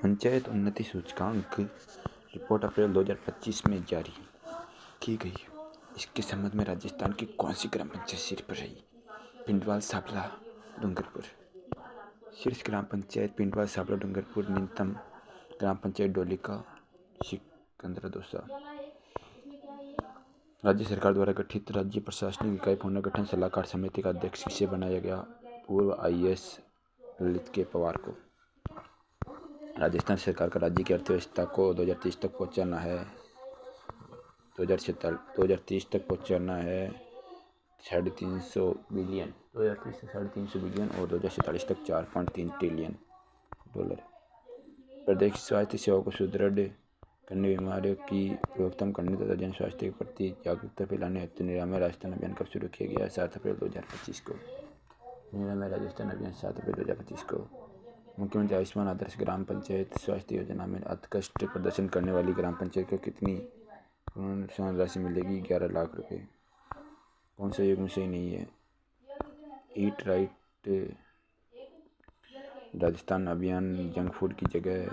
पंचायत उन्नति सूचकांक रिपोर्ट अप्रैल 2025 में जारी की गई। इसके संबंध में राजस्थान की कौन सी ग्राम पंचायत शीर्ष पर रही? पिंडवाल, साबला, डूंगरपुर। शीर्ष ग्राम पंचायत पिंडवाल, साबला, डूंगरपुर। न्यूनतम ग्राम पंचायत डोलिका, सिकंदरा दौसा। राज्य सरकार द्वारा गठित राज्य प्रशासनिक इकाई पुनर्गठन सलाहकार समिति का अध्यक्ष किसे बनाया गया? पूर्व IAS ललित के पवार को। राजस्थान सरकार का राज्य की अर्थव्यवस्था को 2030 तक पहुंचाना है 2030 तक पहुंचाना है 350 बिलियन 2030 से 350 बिलियन और 2047 तक $4.3 ट्रिलियन। प्रदेश की स्वास्थ्य सेवा को सुदृढ़ करने, बीमारियों की रोकथाम करने तथा जन स्वास्थ्य के प्रति जागरूकता फैलाने हेतु निरामय राजस्थान अभियान कब शुरू किया गया? 7 अप्रैल 2025 को। निरामय राजस्थान अभियान 7 अप्रैल 2025 को। मुख्यमंत्री आयुष्मान आदर्श ग्राम पंचायत स्वास्थ्य योजना में उत्कृष्ट प्रदर्शन करने वाली ग्राम पंचायत को कितनी प्रोत्साहन राशि मिलेगी? 11 लाख रुपए। कौन सा युग्म सही नहीं है? ईट राइट राजस्थान अभियान जंक फूड की जगह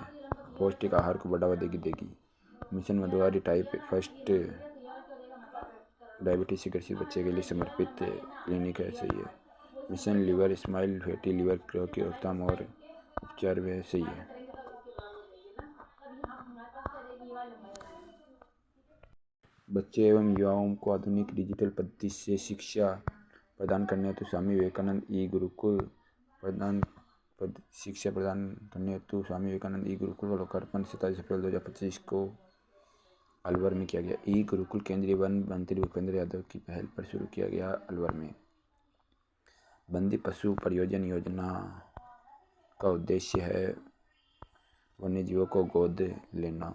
पौष्टिक आहार को बढ़ावा देगी। मिशन मधुवारी टाइप 1 डायबिटीज से ग्रसित बच्चे के लिए समर्पित क्लिनिक है, सही है। Mission liver smile fatty liver की रोकथाम और उपचार में, सही है। बच्चे एवं युवाओं को आधुनिक डिजिटल पद्धति से शिक्षा प्रदान करने हेतु स्वामी विवेकानंद ई गुरुकुल का लोकार्पण 27 अप्रैल 2025 को अलवर में किया गया। ई गुरुकुल केंद्रीय वन मंत्री भूपेंद्र यादव की पहल पर शुरू किया गया अलवर में। बंदी पशु परियोजना योजना का उद्देश्य है वन्यजीवों को गोद लेना।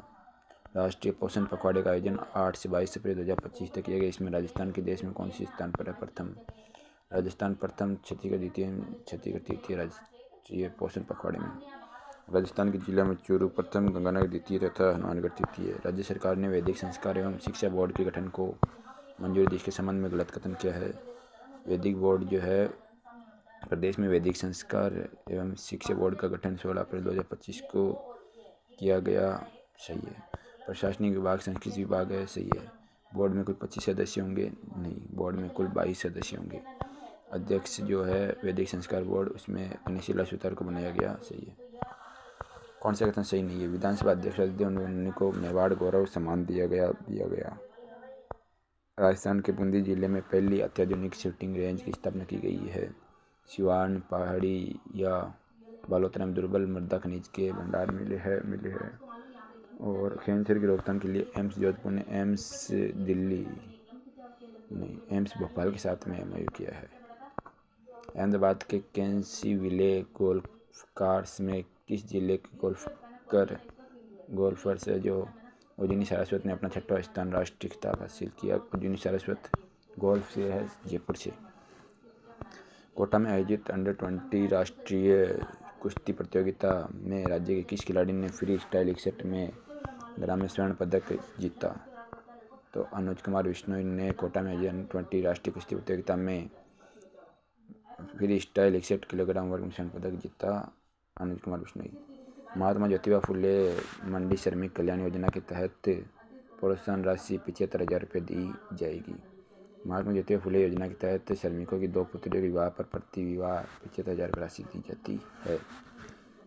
राष्ट्रीय पोषण पखवाड़े का आयोजन 8 से 22 अप्रैल 2025 तक किया गया। इसमें राजस्थान के देश में कौन सी स्थान पर है? प्रथम। राजस्थान प्रथम, छत्तीसगढ़ तृतीय राष्ट्रीय पोषण पखवाड़े में। राजस्थान के जिला में चूरू प्रथम, गंगानगर द्वितीय तथा हनुमानगढ़ तृतीय। राज्य सरकार ने वैदिक संस्कार एवं शिक्षा बोर्ड के गठन को मंजूरी दी। इसके संबंध में गलत कथन क्या है? वैदिक बोर्ड जो है, प्रदेश में वैदिक संस्कार एवं शिक्षा बोर्ड का गठन 16 अप्रैल 2025 को किया गया, सही है। प्रशासनिक विभाग संस्कृति विभाग है, सही है। बोर्ड में कुल 25 सदस्य होंगे, नहीं, बोर्ड में कुल 22 सदस्य होंगे। अध्यक्ष जो है वैदिक संस्कार बोर्ड, उसमें कनिशिला सुतार को बनाया गया, सही है। कौन सा कथन सही नहीं है? विधानसभा अध्यक्ष राजदेव को मेवाड़ गौरव सम्मान दिया गया। राजस्थान के बूंदी जिले में पहली अत्याधुनिक शूटिंग रेंज की स्थापना की गई है। सिवान पहाड़ी या बालोतरा में दुर्बल मृदा खनिज के भंडार मिले हैं। और कैंसर की रोकथाम के लिए एम्स जोधपुर ने एम्स भोपाल के साथ में MOU किया है। अहमदाबाद के कैंसीविले गोल्फ कोर्स में किस जिले के गोल्फर्स है? जो उज्जैनी सारस्वत ने अपना 6वां स्थान राष्ट्रीय खिताब हासिल किया। उज्जैनी सारस्वत गोल्फ से है, जयपुर से। कोटा में आयोजित अंडर-20 राष्ट्रीय कुश्ती प्रतियोगिता में राज्य के किस खिलाड़ी ने फ्री स्टाइल इवेंट में ग्रामीण स्वर्ण पदक जीता? तो अनुज कुमार बिश्नोई ने कोटा में आयोजित अंडर-20 राष्ट्रीय कुश्ती प्रतियोगिता में फ्री स्टाइल 61 किलोग्राम वर्ग में स्वर्ण पदक जीता। अनुज कुमार बिश्नोई। महात्मा ज्योतिबा फुले मंडी श्रमिक कल्याण योजना के तहत प्रोत्साहन राशि 75,000 रुपये दी जाएगी। महात्मा ज्योतिबा फुले योजना के तहत श्रमिकों की 2 पुत्रियों के विवाह पर प्रति विवाह 75,000 रुपये राशि दी जाती है।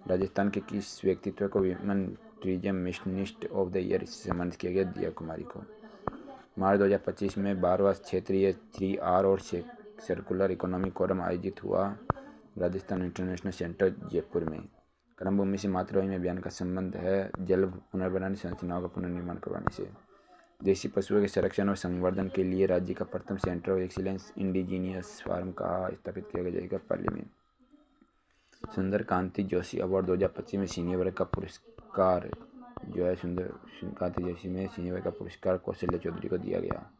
राजस्थान के किस व्यक्तित्व को women tourism missionist of the year से सम्मानित किया गया? दिया कुमारी को। मार्च 2025 में 12वां क्षेत्रीय 3R और सर्कुलर इकोनॉमी फोरम आयोजित हुआ राजस्थान इंटरनेशनल सेंटर जयपुर में। कर्मभूमि से मातृभूमि अभियान का संबंध है जल पुनर्भरण संरचनाओं का पुनर्निर्माण करवाने से। देशी पशुओं के संरक्षण और संवर्धन के लिए राज्य का प्रथम centre of excellence indigenous farm का स्थापित किया जाएगा पाली में। सुंदर कांति जोशी अवार्ड 2025 में सीनियर वर्ग का पुरस्कार जो है सुंदर कांति जोशी में सीनियर वर्ग का पुरस्कार कौशल्या चौधरी को दिया गया।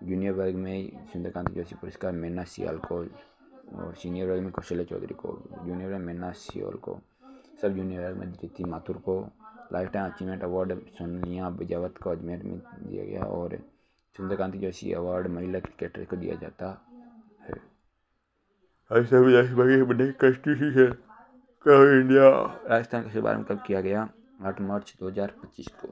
जूनियर वर्ग में सुंदर कांति जोशी पुरस्कार मेना सियाल को और सीनियर वर्ग में कौशल्या चौधरी को। जूनियर वर्ग में मेना सियाल को। सब जूनियर वर्ग में धृति माथुर को। Lifetime achievement award Sonia Bijawat को अजमेर में दिया गया और सुंदर कांति जोशी अवार्ड महिला क्रिकेटर को दिया जाता है। कॉन्स्टिट्यूशन का इंडिया राजस्थान का शुभारंभ कब किया गया? 8 मार्च 2025 को।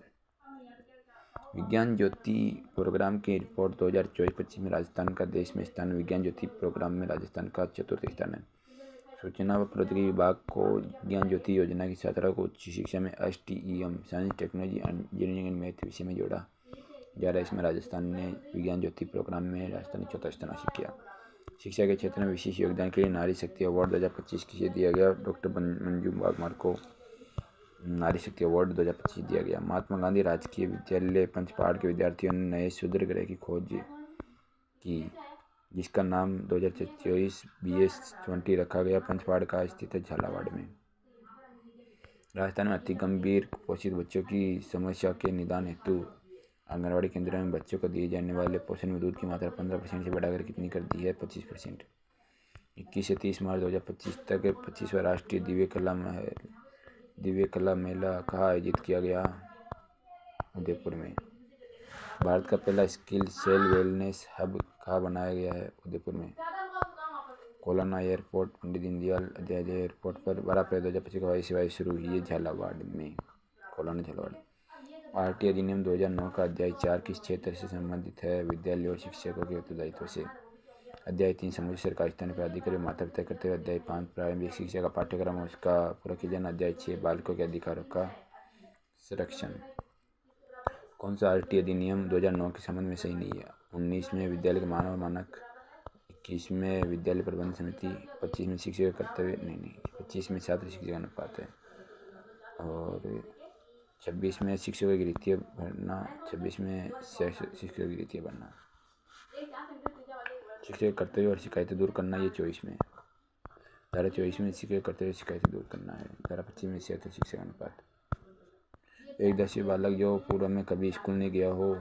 विज्ञान ज्योति प्रोग्राम की रिपोर्ट 2024-25 में राजस्थान का देश में स्थान। विज्ञान ज्योति प्रोग्राम में राजस्थान का 4th स्थान है। सूचना व प्रौद्योगिकी विभाग को ज्ञान ज्योति योजना की छात्रों को उच्च शिक्षा में STEM science technology engineering and math विषय में जोड़ा जा रहा है। इसमें राजस्थान ने विज्ञान ज्योति प्रोग्राम में राजस्थान ने 4था स्थान हासिल किया। शिक्षा के क्षेत्र में विशेष योगदान के लिए नारी शक्ति अवार्ड 2025 किसे दिया गया? डॉक्टर मंजू वाघमार को नारी शक्ति अवार्ड 2025 दिया गया। महात्मा गांधी राजकीय विद्यालय पंचपहाड़ के विद्यार्थियों ने नए क्षुद्र ग्रह की खोज की, जिसका नाम 2024 BS20 रखा गया। पंचपहाड़ का स्थित है झालावाड़ में। राजस्थान में अति गंभीर कुपोषित बच्चों की समस्या के निदान हेतु आंगनबाड़ी केंद्रों में बच्चों को दिए जाने वाले पोषण में दूध की मात्रा 15% से बढ़ाकर कितनी कर दी है? 25%। 21 से 30 मार्च 2025 तक 25वां राष्ट्रीय दिव्य कला मेला कहाँ आयोजित किया गया? उदयपुर में। भारत का पहला स्किल सेल वेलनेस हब कहाँ बनाया गया है? उदयपुर में। कोलाना एयरपोर्ट पंडित दीनदयाल उपाध्याय एयरपोर्ट पर 12 अप्रैल 2025 को हवाई सेवाएं शुरू हुई है झालावाड़ में। कोलाना झालावाड़। RT अधिनियम 2009 का अध्याय 4 किस क्षेत्र से संबंधित है? विद्यालय और शिक्षकों के उत्तरदायित्व से। अध्याय 3 समुचित सरकारी स्थानीय प्राधिकारी मात्रा तय करते हुए। अध्याय 5 प्रारंभिक शिक्षा का पाठ्यक्रम और उसका पूरा किया जाना। अध्याय 6 बालकों के अधिकारों का संरक्षण। कौन सा RT अधिनियम 2009 के संबंध में सही नहीं है? 19 में विद्यालय के मानव मानक, 21 में विद्यालय प्रबंधन समिति, 25 में शिक्षक कर्तव्य 25 में छात्र शिक्षक अनुपात है, और 26 में शिक्षकों की रिक्तियाँ भरना, 26 में शिक्षकों की रिक्तियाँ भरना। शिक्षक कर्तव्य और शिकायतें दूर करना, ये 24 में। धारा 24 में शिक्षक कर्तव्य शिकायतें दूर करना है। धारा 25 में छात्र शिक्षक अनुपात। एक 10वीं बालक जो पूर्व में कभी स्कूल नहीं गया हो,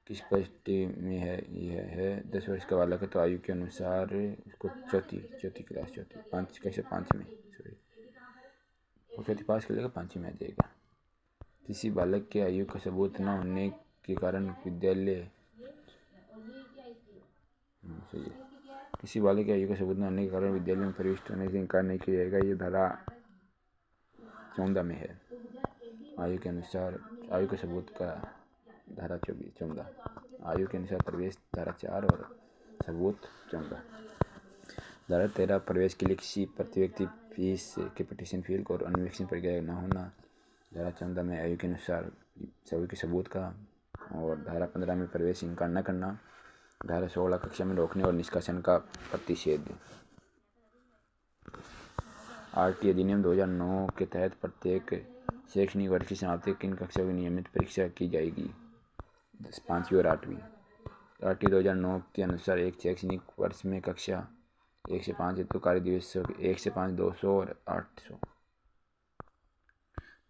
किस परिस्थिति में है? यह है 10 वर्ष का बालक है तो आयु के अनुसार उसको चौथी क्लास 5 में वो चौथी पास कर लेगा, 5वीं में आ जाएगा। किसी बालक के आयु का सबूत न होने के कारण विद्यालय किसी बालक के आयु का सबूत न होने के कारण विद्यालय में प्रविष्ट होने से इनकार नहीं किया जाएगा। ये धारा 14 में है। आयु के अनुसार आयु के सबूत का धारा 14। आयु के अनुसार प्रवेश धारा 4 और सबूत 14। धारा 13 प्रवेश के लिए किसी प्रति व्यक्ति फीस के पिटीशन फील और अन्वेषण प्रक्रिया न होना। धारा 14 में आयु के अनुसार सभी के सबूत का, और धारा 15 में प्रवेश इनकार न करना। धारा 16 कक्षा में रोकने और निष्कासन का प्रतिषेध। RT अधिनियम 2009 के तहत प्रत्येक शैक्षणिक वर्ष की समाप्ति किन कक्षाओं की नियमित परीक्षा की जाएगी? 5वीं और 8वीं। RT 2009 के अनुसार एक शैक्षणिक वर्ष में कक्षा 1 से 5 हेतु कार्य दिवसों 1 से 5 200 और 800।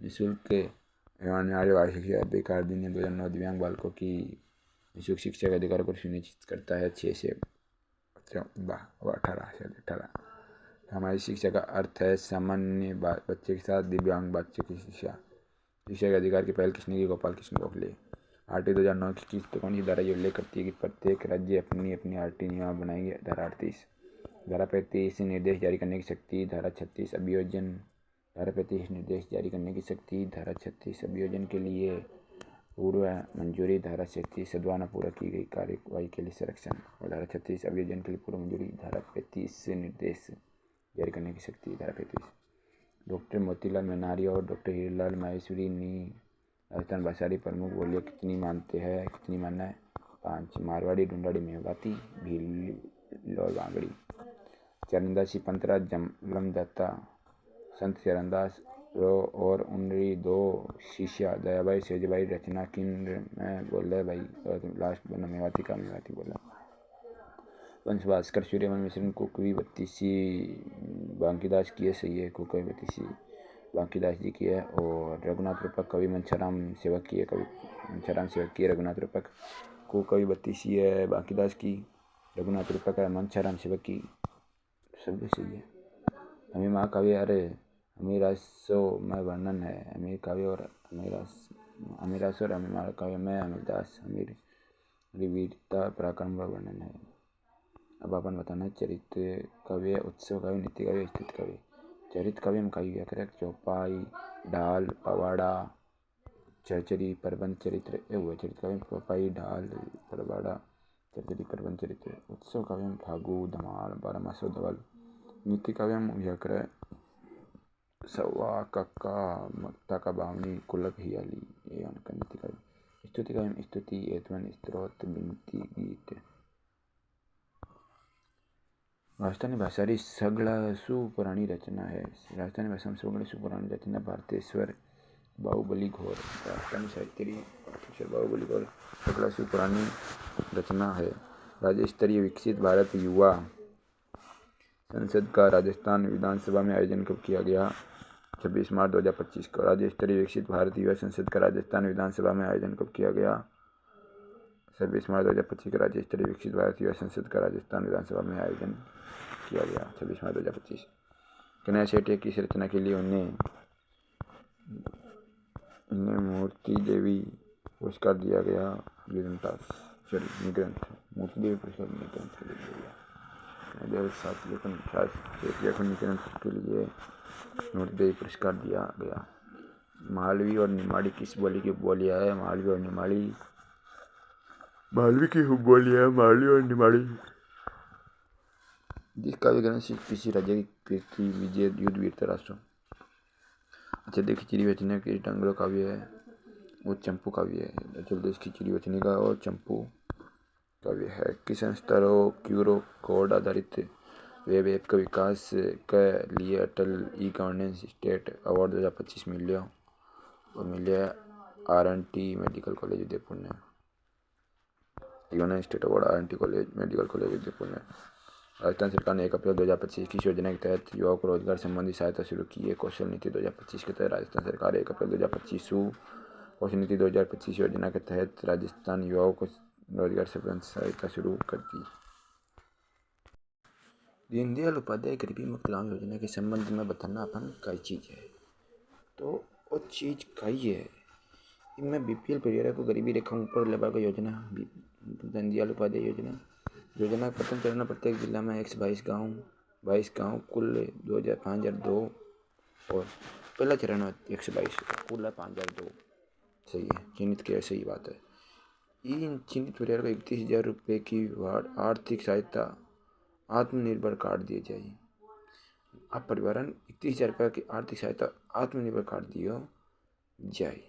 निःशुल्क एवं अनिवार्य वार्षिक शिक्षा अधिकार अधिनियम 2009 दिव्यांग बालकों की निःशुल्क शिक्षा के अधिकार को सुनिश्चित करता है। 6 से 18। सामाजिक शिक्षा का अर्थ है सामान्य बच्चे के साथ दिव्यांग बच्चे की शिक्षा के अधिकार की पहल किसने की? गोपाल कृष्ण गोखले। RT 2009 की किस कौन सी धारा ये उल्लेख करती है कि प्रत्येक राज्य अपनी RT नियम बनाएंगे? धारा 38। धारा 35 निर्देश जारी करने की शक्ति। धारा 36 अभियोजन। धारा 35 निर्देश जारी करने की शक्ति। धारा 36 अभियोजन के लिए पूर्व मंजूरी। धारा 36 सद्भावना पूरा की गई कार्यवाही के लिए संरक्षण, और धारा 36 अभियोजन के लिए पूर्व मंजूरी। धारा 35 निर्देश जारी करने की शक्ति। धारा 35। डॉक्टर मोतीलाल मेहनारी और डॉक्टर हीरालाल माहेश्वरी ने राजस्थान भाषाई प्रमुख बोलियां कितनी मानना है? 5। मारवाड़ी, ढूंढाड़ी, मेवाती, भील और बांगड़ी। चरणदासी पंतराज जमलमदाता संत चरणदास और उनरी 2 शिष्या दयाबाई सेजबाई रचना केंद्र में बोला भाई, और लास्ट बना मेवाती बोला। वंश भास्कर सूर्यमन मिश्रण कुकवी बत्तीसी बांकीदास की है, सही है। कुकवी बत्तीसी बांकीदास जी की है। और रघुनाथ रूपक कवि मंछाराम सेवक की है। रघुनाथ रूपक कुकवी बत्तीसी है बांकीदास की, रघुनाथ रूपक है मंछाराम सेवक की, सब सही है। अमीर महाकाव्य अरे अमीरासो में वर्णन है। अमीर काव्य और अमीरासो और अमीर महाकाव्य में अमीरदास अमीर वीरता पराक्रम का वर्णन है। अब अपन बताना है चरित्र काव्य, उत्सव काव्य, नीति काव्य, स्तुति काव्य। चरित्र काव्य में काव्य करेक्ट चौपाई, ढाल, पवाड़ा, चरचरी, प्रबंध, चरित्र ये हुए। चरित्र काव्य में चौपाई, ढाल, पवाड़ा, चरचरी, प्रबंध, चरित्र। उत्सव काव्य में फागु, धमाल, बारहमासो, धवल। नीति काव्य में व्याकर, सवा, कक्का, मक्ता का बावनी, कुलक, हियाली, ये उनका नीति काव्य। स्तुति काव्य में स्तुति, एतवन, स्तोत्र, विनती, गीत। राजस्थानी भाषा सगला सुपुराणी रचना है। राजस्थानी भाषा में सगला सुपुराणी रचना भारतेश्वर बाहुबली घोर। राजस्थानी साहित्य बाहुबली घोर सगला सुपुराणी रचना है। राज्य स्तरीय विकसित भारत युवा संसद का राजस्थान विधानसभा में आयोजन कब किया गया? 26 मार्च 2025 को। राज्य स्तरीय विकसित भारत युवा संसद का राजस्थान विधानसभा में आयोजन कब किया गया? 26 मार्च 2025 को। राज्य स्तरीय विकसित भारत युवा संसद का राजस्थान विधानसभा में आयोजन किया गया 26 मार्च 2025। कन्हैया सेठ की रचना के लिए उन्हें मूर्ति देवी पुरस्कार दिया गया। निग्रंथ मूर्ति देवी पुरस्कार निग्रंथ के लिए दिया। निग्रंथ के लिए मूर्ति देवी पुरस्कार दिया गया। मालवी और निमाड़ी किस बोली की बोलियां है? मालवी और निमाड़ी मालवी की बोलियां है। मालवी और निमाड़ी। जिस काव्य ग्रंथ से किसी राज्य की विजय, युद्ध, वीरता, राष्ट्र। अच्छा देश खिचड़ी वचने की डंगरो काव्य है वो चंपू काव्य है। अचल देश खिचड़ी वचने का और चंपू काव्य है। किस संस्थानों क्यूरो कोड आधारित वेब ऐप का विकास के लिए अटल ई गवर्नेंस स्टेट अवार्ड 2025 मिला और मिले RNT मेडिकल कॉलेज उदयपुर ने। Governance state award RNT medical college Udaipur ने। राजस्थान सरकार ने 1 अप्रैल 2025 की योजना के तहत युवाओं को रोजगार संबंधी सहायता शुरू की है। कौशल नीति 2025 के तहत राजस्थान सरकार 1 अप्रैल 2025 कौशल नीति 2025 योजना के तहत राजस्थान युवाओं को रोजगार संबंधी सहायता शुरू कर दी। दीनदयाल उपाध्याय गरीबी मुक्त गांव योजना के संबंध में बताना अपन कई चीज़ है। तो वो चीज़ कई है इनमें BPL परिवार को गरीबी रेखा ऊपर लेवा का योजना दीनदयाल उपाध्याय योजना का प्रथम चरण में प्रत्येक जिला में 122 गाँव कुल 5002 और पहला चरण में 122 कुल 5002 सही है चिन्हित किया। सही बात है। इन चिन्हित परिवार को 31,000 रुपये की आर्थिक सहायता आत्मनिर्भर कार्ड दिए जाए। अब परिवार 31,000 रुपये की आर्थिक सहायता आत्मनिर्भर कार्ड दियो जाए।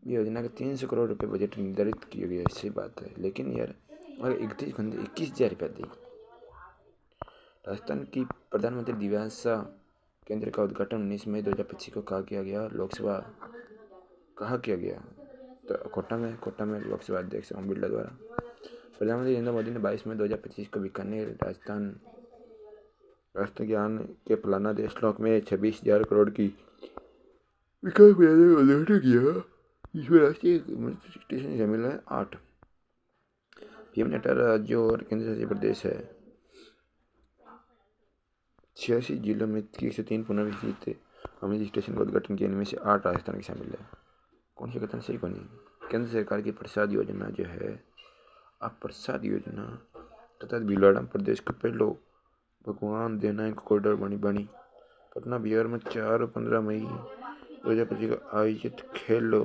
योजना के 300 करोड़ रुपए बजट निर्धारित किए गए। ऐसी बात है लेकिन यार अगर 21,000 रुपया दी। राजस्थान की प्रधानमंत्री दिव्यांशा केंद्र का उद्घाटन 19 मई 2025 को कहा किया गया। लोकसभा कहा किया गया तो कोटा में लोकसभा अध्यक्ष ओम बिरला द्वारा। प्रधानमंत्री नरेंद्र मोदी ने 22 मई 2025 को बीकानेर राजस्थान राष्ट्रीय ज्ञान के फलाना देश श्लोक में 26,000 करोड़ की विकास परियोजना का उद्घाटन किया। इसमें राष्ट्रीय स्टेशन शामिल है 8। PM ने 18 राज्यों और केंद्र शासित प्रदेश है। 86 जिलों में 103 पुनर्विकसित अमृत स्टेशन का उद्घाटन किया। इनमें से 8 राजस्थान के शामिल है। कौन सी कथन सही कौन? केंद्र सरकार की प्रसाद योजना जो है अब प्रसाद योजना तथा भीलवाड़ा प्रदेश का पहलो भगवान देवनायक कॉरिडोर बनी। पटना बिहार में 4 और 15 मई 2025 को आयोजित खेलो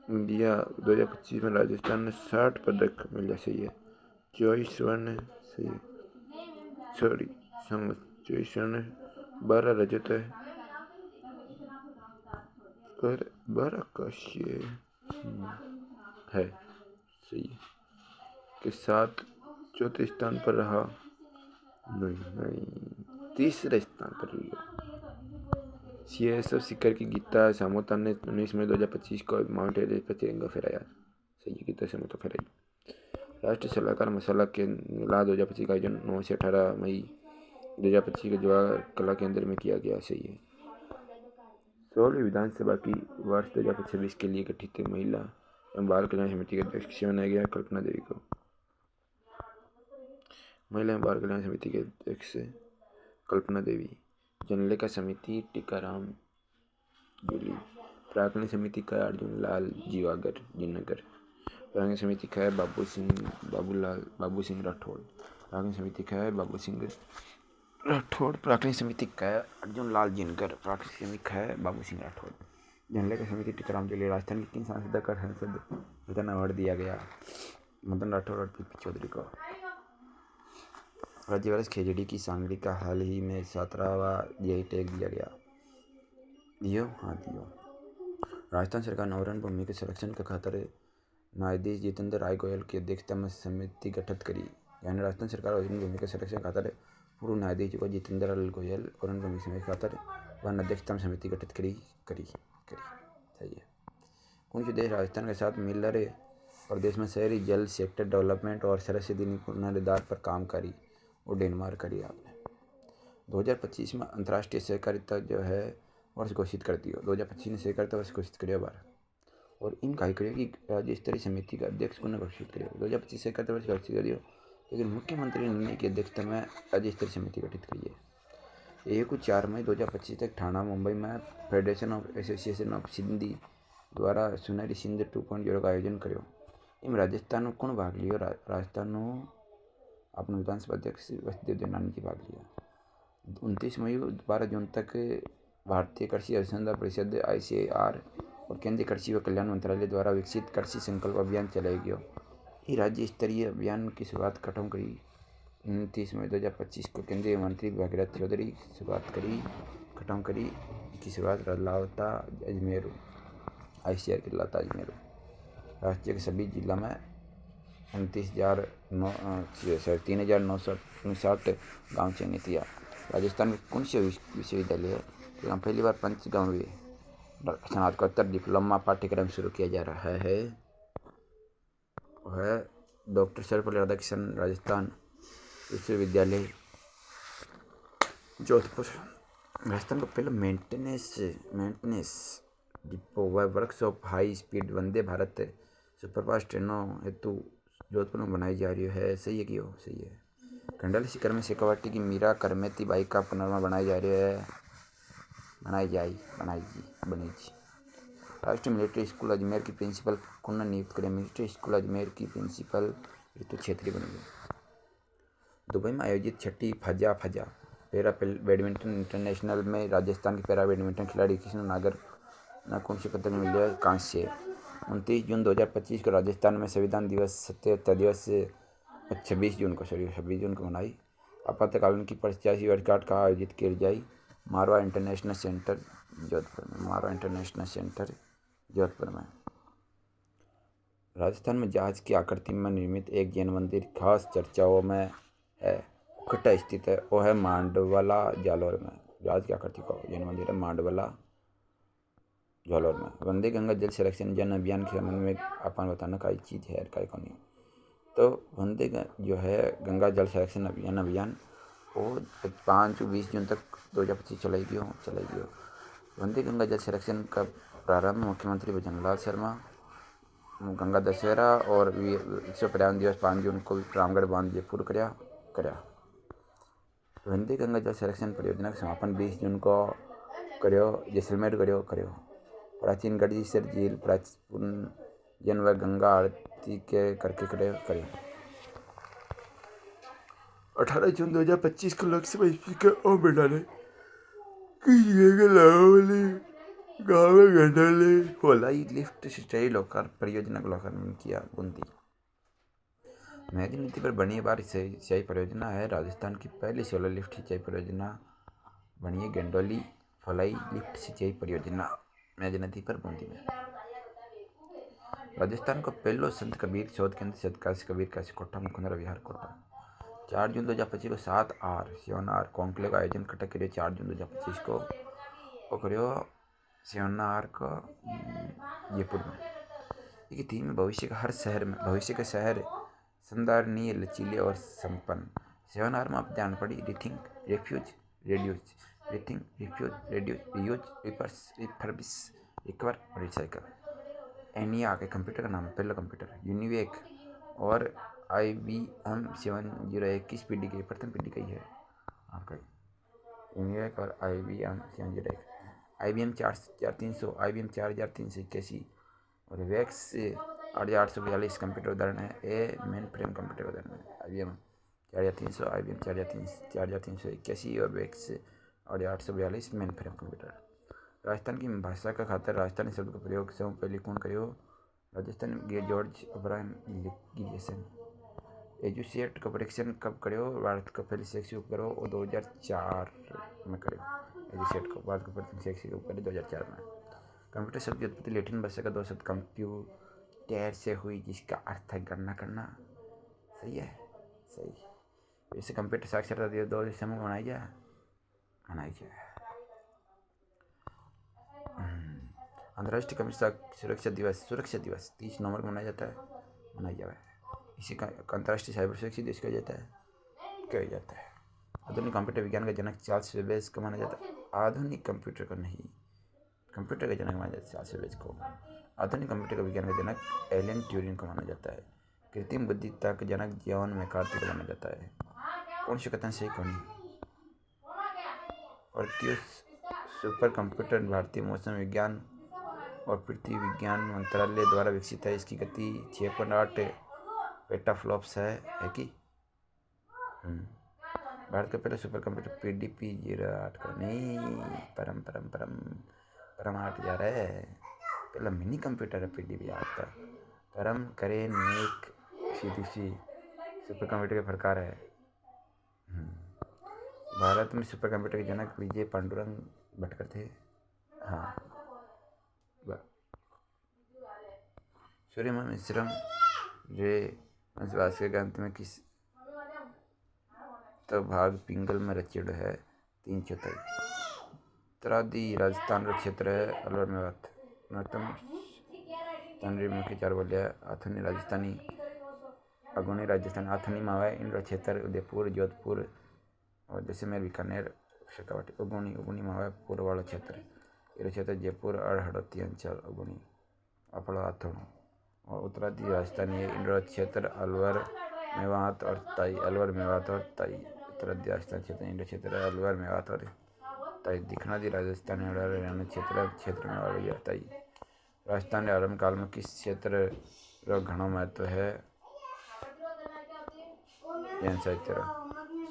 इंडिया 2025 में राजस्थान ने 60 पदक मिला। सही है। 24 स्वर्ण सही है। 24 स्वर्ण 12 रजत है और 12 कांस्य है। सही है। के साथ चौथे स्थान पर रहा नहीं तीसरे स्थान पर रहा। CSF शिखर की गीता सामोता ने 19 मई 2025 को माउंट एवरेस्ट पर तिरंगा फहराया। सही गीता सामोता फहराई। राष्ट्रीय सलाहकार मसाला के मेला 2025 का आयोजन 9 से 18 मई 2025 के जवाहर कला केंद्र में किया गया। सही है। 16वीं विधानसभा की वर्ष 2026 के लिए गठित महिला एवं बाल कल्याण समिति के अध्यक्ष बनाया गया कल्पना देवी को। महिला एवं बाल कल्याण समिति के अध्यक्ष कल्पना देवी। जनलेखा समिति टीकाराम जूली। प्राक्कलन समिति का अर्जुन लाल जीवागर जिनगर। रैंकिंग समिति का है बाबू सिंह राठौड़। रैंकिंग समिति का है बाबू सिंह राठौड़। प्राकृतिक समिति का है अर्जुन लाल जिनकर। प्राकृतिक समिति का है बाबू सिंह राठौड़। जनलेकर समिति टीकाराम जली। राजस्थान के 3 सांसद का संसद रत्न अवार्ड दिया गया मदन राठौड़ और पीपी चौधरी को। राज्य वारस खेजड़ी की सांगरी का हाल ही में 17वां जीआई टैग दिया गया। दियो। राजस्थान सरकार नवरत्न भूमि के संरक्षण के खातिर न्यायाधीश जितेंद्र राय गोयल की अध्यक्षता में समिति गठित करी। यानी राजस्थान सरकार वन्य भूमि के संरक्षण के खातिर पूर्व न्यायाधीश को जितेंद्र लाल गोयल और वन्य भूमि संरक्षण के खातिर वन अध्यक्षता में समिति गठित करी। सही है। कौन से देश राजस्थान के साथ मिलकर प्रदेश में शहरी जल सेक्टर डेवलपमेंट और सरस्वती पुनरुद्धार पर काम करी? और डेनमार्क करी आपने। 2025 में अंतर्राष्ट्रीय सहकारिता जो है वर्ष घोषित कर दियो। 2025 ने सहकारिता वर्ष घोषित करियो बार। और इन कार्य करियो कि राज्य स्तरीय समिति का अध्यक्ष को घोषित करियो। 2025 सहकारिता वर्ष घोषित कर दियो, लेकिन मुख्यमंत्री निर्णय की अध्यक्षता में राज्य स्तरीय समिति गठित करिए। 1-4 मई 2025 तक ठाणा मुंबई में federation of association of Sindhi द्वारा सुनहरी सिंध 2.0 का आयोजन करियो। इनमें राजस्थान में कौन भाग लियो? राजस्थान में अपने विधानसभा अध्यक्ष वसुदेव देवनानी जी भाग लिया। 29 मई 12 जून तक भारतीय कृषि अनुसंधान परिषद ICAR और केंद्रीय कृषि व कल्याण मंत्रालय द्वारा विकसित कृषि संकल्प अभियान चलाएगा। ये राज्य स्तरीय अभियान की शुरुआत खत्म करी 29 मई 2025 को केंद्रीय मंत्री भागीरथ चौधरी खत्म करी की शुरुआत लाता अजमेर ICAR के लाता अजमेर। राष्ट्रीय के सभी जिला में 3,959 गाँव चयनित किया। राजस्थान में कौन से विश्वविद्यालय है? तो पहली बार पंचगव्य स्नातकोत्तर डिप्लोमा पाठ्यक्रम शुरू किया जा रहा है। वह डॉक्टर सर्वपल्ली राधाकृष्णन राजस्थान विश्वविद्यालय जोधपुर। राजस्थान का पहला मेंटेनेंस डिपो व workshop high speed Vande Bharat superfast ट्रेनों हेतु जोधपुर में बनाई जा रही है। सही है कि हो? सही है। कंडल शिखर में शेखावाटी की मीरा करमेती बाई का पुनर्निर्माण बनाई जा रही है। बनेगी। राष्ट्रीय मिलिट्री स्कूल अजमेर की प्रिंसिपल कौन नियुक्त करें? मिलिट्री स्कूल अजमेर की प्रिंसिपल ऋतु छेत्री बनेगी। दुबई में आयोजित 6ठी फजा पैरा बैडमिंटन इंटरनेशनल में राजस्थान के पैरा बैडमिंटन खिलाड़ी कृष्ण नागर ने कौन से पदक मिले? कांस्य। 29 जून 2025 को राजस्थान में संविधान दिवस सत्याग्रह दिवस 26 जून को मनाई। आपातकालीन की 85 वर्षगांठ का आयोजित किया जाए मारवा इंटरनेशनल सेंटर जोधपुर में। राजस्थान में जहाज की आकृति में निर्मित एक जैन मंदिर खास चर्चाओं में है। कटा स्थित है। वो है मांडवाला जालौर में। जहाज की आकृति का जैन मंदिर है मांडवाला जालौर में। वंदे गंगा जल संरक्षण जन अभियान के संबंध में अपन बताना का चीज़ है का कौन? तो वंदे जो है गंगा जल संरक्षण अभियान वो 5-20 जून तक 2025 चलाएगी। वंदे गंगा जल संरक्षण का प्रारंभ मुख्यमंत्री भजनलाल शर्मा गंगा दशहरा और विश्व पर्यावरण दिवस 5 जून को रामगढ़ बांध जयपुर कराया। वंदे गंगा जल संरक्षण परियोजना का समापन 20 जून को जैसलमेर करियो। प्राचीन गढ़ीसर झील प्राचीन व गंगा आरती के करके करियो। 18 जून 2025 को लोकसभा स्पीकर ओम बिरला ने गाँव में घंटाले खोलाई लिफ्ट सिंचाई परियोजना का लोकार्पण किया। बूंदी मेदिनी नदी पर बनी बार सिंचाई परियोजना है। राजस्थान की पहली सोलर लिफ्ट सिंचाई परियोजना बनी है गेंडोली फलाई लिफ्ट सिंचाई परियोजना मेदिनी नदी पर बूंदी में। राजस्थान को पहलो संत कबीर शोध केंद्र सतकाशी कबीर काशी कोटा मुकुंदरा विहार कोटा। 4 जून 2025 को 7R कॉन्क्लेव का आयोजन कटक करियो। 4 जून 2025 को करियो 7R को जयपुर में। एक थीम में भविष्य के शहर संधारणीय लचीले और संपन्न। 7R में आप ध्यान पड़ी rethink refuse reuse refurbish recover recycle. एनिया के कंप्यूटर का नाम पहला कंप्यूटर यूनिवेक और IBM 7021 पीढ़ी की प्रथम पीढ़ी का है आपका यूनिवेक और IBM 701 IBM 4300 IBM 4381 और वैक्स 8,842 कंप्यूटर उदाहरण है। ए मेन फ्रेम कंप्यूटर उदाहरण है। IBM 4300, IBM 4381 और VAX 842 mainframe computer. Rajasthan की भाषा का खातर राजस्थानी शब्द का प्रयोग समूह पहले कौन करो? राजस्थान जॉर्ज ओब्रायन लिग्गेसन। एजुसेट का परीक्षण कब करो? भारत का पहले शैक्षिक करो और 2004 में करो। एजुसेट को भारत का प्रथम शैक्षिक करो 2004 में। कंप्यूटर शब्द की उत्पत्ति लैटिन भाषा का दो शब्द कंप्यूटर से हुई जिसका अर्थ है गणना करना। सही है, सही। वैसे कंप्यूटर साक्षरता दिवस 2 दिसंबर को मनाई जाए। अंतर्राष्ट्रीय कंप्यूटर सुरक्षा दिवस 30 नवंबर को मनाया जाता है। इसी का अंतर्राष्ट्रीय साइबर सुरक्षा दिवस कहा जाता है। आधुनिक कंप्यूटर विज्ञान का जनक चार्ल्स बेबेज को माना जाता है। आधुनिक कंप्यूटर का नहीं, कंप्यूटर का जनक माना जाता है चार्ल्स बेबेज को। आधुनिक कंप्यूटर का विज्ञान का जनक एलन ट्यूरिंग को माना जाता है। कृत्रिम बुद्धिमत्ता का जनक जॉन मैकार्थी को माना जाता है। कौन सी कथन सही कौन? प्रत्युष सुपर कंप्यूटर भारतीय मौसम विज्ञान और पृथ्वी विज्ञान मंत्रालय द्वारा विकसित है। इसकी गति 6.8 पेटाफ्लॉप्स है कि? भारत का पहला सुपर कंप्यूटर PDP 08 का नहीं, परम 8 जा रहा है। पहला मिनी कंप्यूटर है PDP 8 का। परम करे नेक सीधी सुपर कंप्यूटर के प्रकार है। भारत में सुपर कंप्यूटर के जनक विजय पांडुरंग भटकर थे। हाँ। सूर्यमान मिश्रम रे भास्कर ग्रंथ में किस तो भाग पिंगल में रचित है 3/4। उत्तरादि राजस्थान का क्षेत्र है अलवर मेवात। नॉर्थम तंड्री मुख्य 4 बोलिया आथनी राजस्थानी अगुणी राजस्थान आथनी मावा इंद्र क्षेत्र उदयपुर जोधपुर और जैसलमेर बीकानेर शेखावाटी। उगुनी मावा पूर्व वाला क्षेत्र ये क्षेत्र जयपुर और हड़ौती अंचल उगुनी अपड़ा आथोण। और उत्तरादि राजस्थानी इंद्र क्षेत्र अलवर मेवात और ताई। उत्तरादि राजस्थान क्षेत्र इंद्र क्षेत्र अलवर मेवात और ताई। दक्षिणादि राजस्थान हरियाणा क्षेत्र में और ताई। राजस्थान आरंभ काल में किस क्षेत्र रो घणो महत्व है? जैन साहित्य।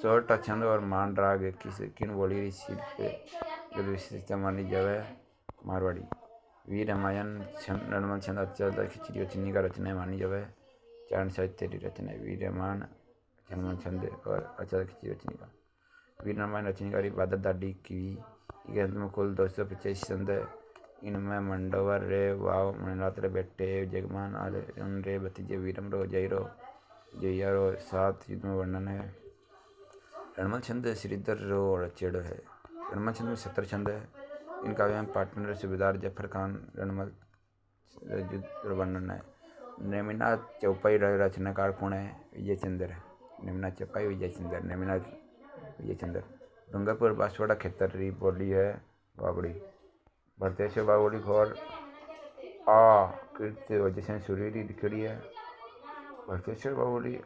सोरठा छंद और मान राग किन बोली शिल्प विशेषता मानी जावे? मारवाड़ी। वीर रामायण नर्मल छंद अचल खिचड़ी और चिन्नी का रचना मानी जावे। चारण साहित्य की रचना वीर रामायण नर्मल छंद और अचल खिचड़ी और चिन्नी का। वीर रामायण रचनाकारी बादल दाडी की ग्रंथ में कुल 285 छंद है। इनमें मंडवर रे वाव मणिनाथ रे बेटे जगमान आर्यन रे भतीजे वीरम रो जैया रो 7 युद्ध में वर्णन है। रणमल छंद श्रीधर रो रचेड़ो है। रणमल छंद में 70 छंद है। इन काव्यों में पार्टनर सूबेदार जफर खान रणमल युद्ध वर्णन है। नेमिनाथ चौपाई रचनाकार कौन है? विजय चंद्र। नेमिनाथ चौपाई विजय चंद्र। डूंगरपुर बांसवाड़ा खेतरी बोली है बावड़ी। भरतेश्वर बावड़ी और कृत्य वजह से सुरीली दिखड़ी है। भरतेश्वर बावड़ी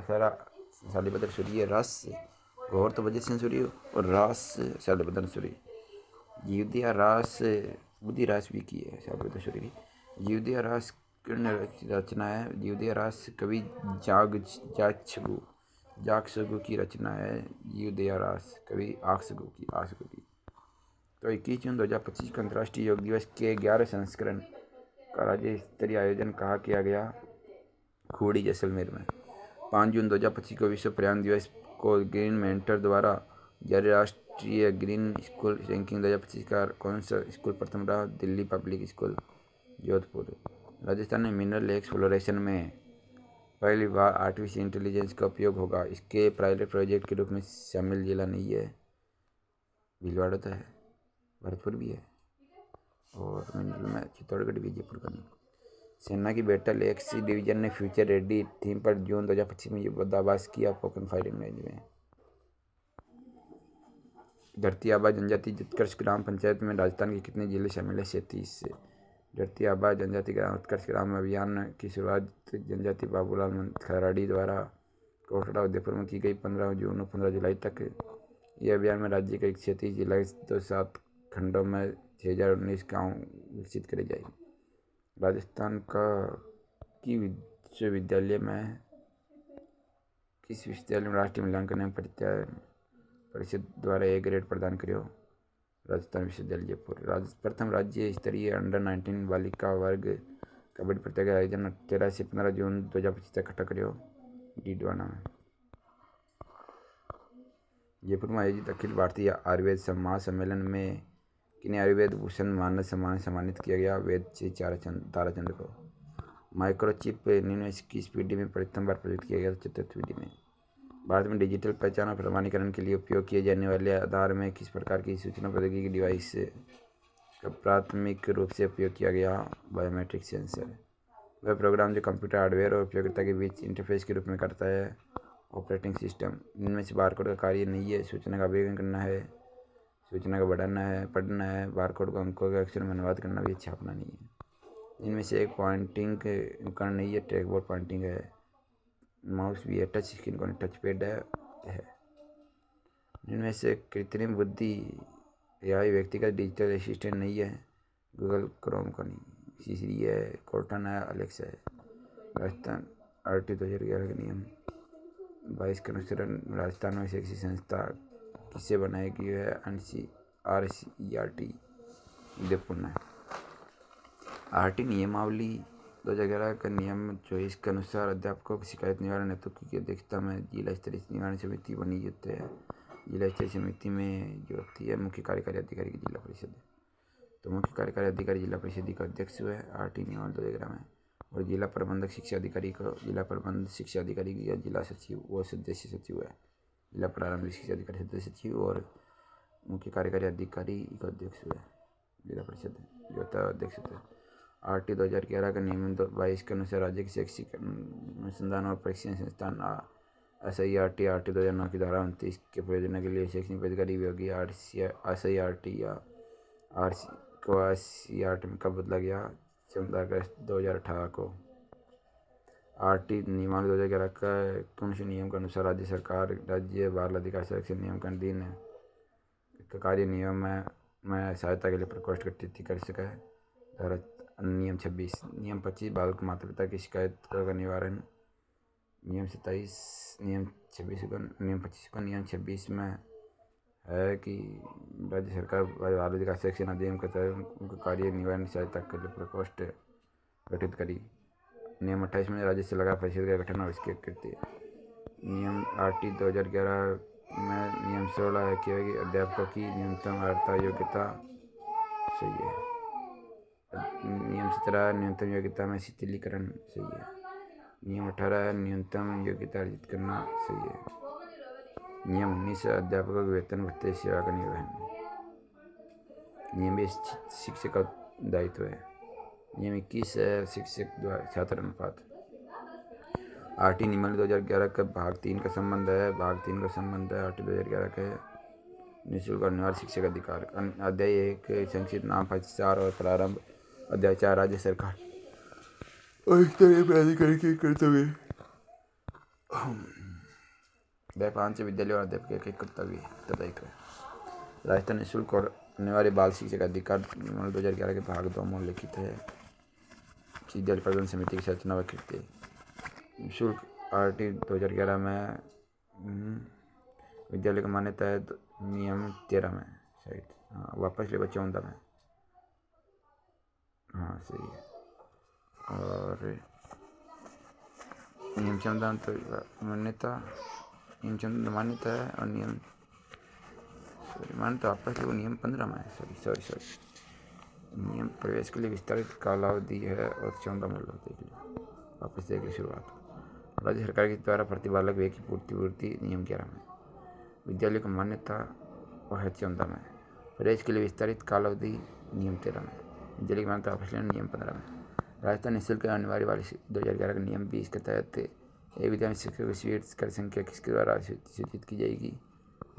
सारा शालीबद्र सूरी है। रस गौर तो वजह से सूरी और रास शालीबद्र सूरी। जीवदिया रास बुद्धि रास भी की है शालीबद्र सूरी की। जीवदिया रास रचना है। जीवदिया रास कवि जागसगु की रचना है। जीवदिया रास कवि आक्सगु की। तो 21 जून 2025 को अंतर्राष्ट्रीय योग दिवस के 11 संस्करण का राज्य स्तरीय आयोजन कहाँ किया गया? खूड़ी जैसलमेर में। 5 जून 2025 को विश्व पर्यावरण दिवस को ग्रीन मेंटर द्वारा जारी राष्ट्रीय ग्रीन स्कूल रैंकिंग 2025 का कौन सा स्कूल प्रथम रहा? Delhi Public School Jodhpur. राजस्थान में मिनरल एक्सप्लोरेशन में पहली बार आर्टिफिशियल इंटेलिजेंस का उपयोग होगा। इसके पायलट प्रोजेक्ट के रूप में शामिल जिला नहीं है भीलवाड़ा तो है, भरतपुर भी है और मिनरल में चित्तौड़गढ़ भी, जयपुर का नहीं। सेना की बैटल एक्स डिवीजन ने फ्यूचर रेडी थीम पर जून 2025 में युद्धाभ्यास किया पोखरण फायरिंग रेंज में। धरती आबा जनजाति उत्कर्ष ग्राम पंचायत में राजस्थान के कितने जिले शामिल है? 37 से। धरती आबा जनजाति ग्राम उत्कर्ष ग्राम अभियान की शुरुआत जनजाति बाबूलाल खराड़ी द्वारा कोटड़ा उदयपुर में की गई 15 जून और 15 जुलाई तक। यह अभियान में राज्य के 36 जिला 7 खंडों में 6019 गाँव विकसित करे जाएंगे। राजस्थान का किस विश्वविद्यालय में राष्ट्रीय मूल्यांकन एवं परिषद द्वारा ए ग्रेड प्रदान करो? राजस्थान विश्वविद्यालय जयपुर। प्रथम राज्य स्तरीय अंडर-19 बालिका वर्ग कबड्डी प्रतियोगिता आयोजन 13 से 15 जून 2025 तक इकट्ठा करो डीडवाना में। जयपुर में आयोजित अखिल भारतीय आयुर्वेद महासम्मेलन में किन्हें आयुर्वेद भूषण मानद सम्मान सम्मानित किया गया? वेद से ताराचंद को। माइक्रोचिप 1921 पीढ़ी में प्रथम बार प्रयुक्त किया गया था, चतुर्थ पीढ़ी में। भारत में डिजिटल पहचान और प्रमाणीकरण के लिए उपयोग किए जाने वाले आधार में किस प्रकार की सूचना प्रौद्योगिकी डिवाइस का प्राथमिक रूप से उपयोग किया गया? Biometric sensor. वह प्रोग्राम जो कंप्यूटर हार्डवेयर और उपयोगकर्ता के बीच इंटरफेस के रूप में करता है, ऑपरेटिंग सिस्टम। इनमें से बारकोड का कार्य नहीं है, सूचना का अभिगम करना है, सूचना का बढ़ाना है, पढ़ना है, बारकोड को अंकों के अक्षर में अनुवाद करना भी, छापना नहीं है। इनमें से एक पॉइंटिंग उपकरण नहीं है, ट्रैकबॉल पॉइंटिंग है, माउस भी है, टच स्क्रीन को टच पैड है। इनमें से कृत्रिम बुद्धि या व्यक्तिगत डिजिटल असिस्टेंट नहीं है, गूगल क्रोम का नहीं, सीरी है, कॉर्टन है, अलेक्सा है। राजस्थान RT 2011 के नियम 22 के अनुसार राजस्थान में से किसी संस्था किसे बनाई गई है? RCERT उदयपुर में। RT नियमावली 2011 का नियम 24 के अनुसार अध्यापकों की शिकायत निवारण हेतु की अध्यक्षता में जिला स्तरीय निवारण समिति बनी होती है। जिला स्तरीय समिति में जो होती है मुख्य कार्यकारी अधिकारी की जिला परिषद है, तो मुख्य कार्यकारी अधिकारी जिला परिषद का अध्यक्ष हुआ है RT नियमावली 2011 में। और जिला प्रबंधक शिक्षा अधिकारी को जिला प्रबंध शिक्षा अधिकारी या जिला सचिव वो सदस्य सचिव है। जिला प्रारंभिक शिक्षा अधिकारी सदस्य सचिव और मुख्य कार्यकारी अधिकारी का अध्यक्ष हुआ है जिला परिषद जो होता है अध्यक्ष होता है। RT 2011 का नियम 22 के अनुसार राज्य के शैक्षिक अनुसंधान और प्रशिक्षण संस्थान SIRT RT 2009 की धारा 29 के प्रयोजन के लिए शैक्षणिक अधिकारी विभागीय SIRT या RCERT में कब बदला गया? 14 अगस्त 2018 को। RT नियमावली 2011 का कौन से नियम के अनुसार राज्य सरकार राज्य बाल अधिकार संरक्षण नियम के अधीन का कार्य नियम में सहायता के लिए प्रकोष्ठ गठित कर सका है? धारा नियम 26। नियम 25 बालक माता पिता की शिकायत का निवारण। नियम 27 नियम 26 का नियम 25 का नियम 26 में है कि राज्य सरकार बाल अधिकार संरक्षण अधिनियम के तहत उनका कार्य निवारण सहायता के लिए प्रकोष्ठ गठित करी। नियम 28 में राज्य सलाहकार परिषद का गठन और इसकी कृति। नियम RT 2011 में नियम 16 है कि अध्यापकों की न्यूनतम अर्हता योग्यता सही है। नियम 17 न्यूनतम योग्यता में शिथिलीकरण सही है। नियम 18 न्यूनतम योग्यता अर्जित करना सही है। नियम 19 अध्यापकों के वेतन भत्ते सेवा का निर्वहन। नियम 20 शिक्षक का दायित्व है। नियम 21 है शिक्षक द्वारा छात्र अनुपात। RT नियमावली 2011 का भाग 3 का संबंध है। भाग 3 का संबंध है RT 2011 के निःशुल्क और अनिवार्य शिक्षक अधिकार। अध्याय 1 संक्षिप्त नाम 4 और प्रारंभ। अध्याय 4 राज्य सरकार और स्तरीय प्राधिकारी के कर्तव्य। अध्याय 5 विद्यालय और अध्यापक के कर्तव्य तथा एक राजस्थान निःशुल्क और अनिवार्य बाल शिक्षक अधिकार 2011 के भाग 2 में उल्लिखित है। विद्यालय प्रबंधन समिति की संरचना व कृत्य। निःशुल्क RT 2011 में विद्यालय की मान्यता है नियम 13 में शायद, हाँ वापस ले 14 में, हाँ सही है। और नियम 14 तो मान्यता नियम 14 मान्यता है और नियम मान्यता वापस ले नियम 15 में है। सॉरी नियम प्रवेश के लिए विस्तारित कालावधि है और 14 में देख लो वापस देख लो शुरुआत। राज्य सरकार के द्वारा प्रतिपालक व्यय की पूर्ति नियम 11 में। विद्यालय को मान्यता वह है 14 में। प्रवेश के लिए विस्तारित कालावधि नियम 13 में। विद्यालय की मान्यता वापस लेना नियम 15 में। राजस्थान निःशुल्क अनिवार्य वाले 2011 के नियम 20 के तहत एक विद्यालय शिक्षक की सीट कर संख्या किसके द्वारा सूचित की जाएगी?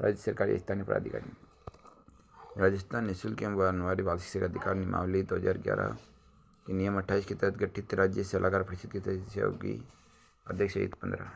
राज्य सरकारी स्थानीय प्राधिकारी। राजस्थान निःशुल्क एवं अनिवार्य बाल शिक्षक अधिकार नियमावली 2011 के नियम 28 के तहत गठित राज्य सलाहकार परिषद के सदस्यों की अध्यक्ष सहित 15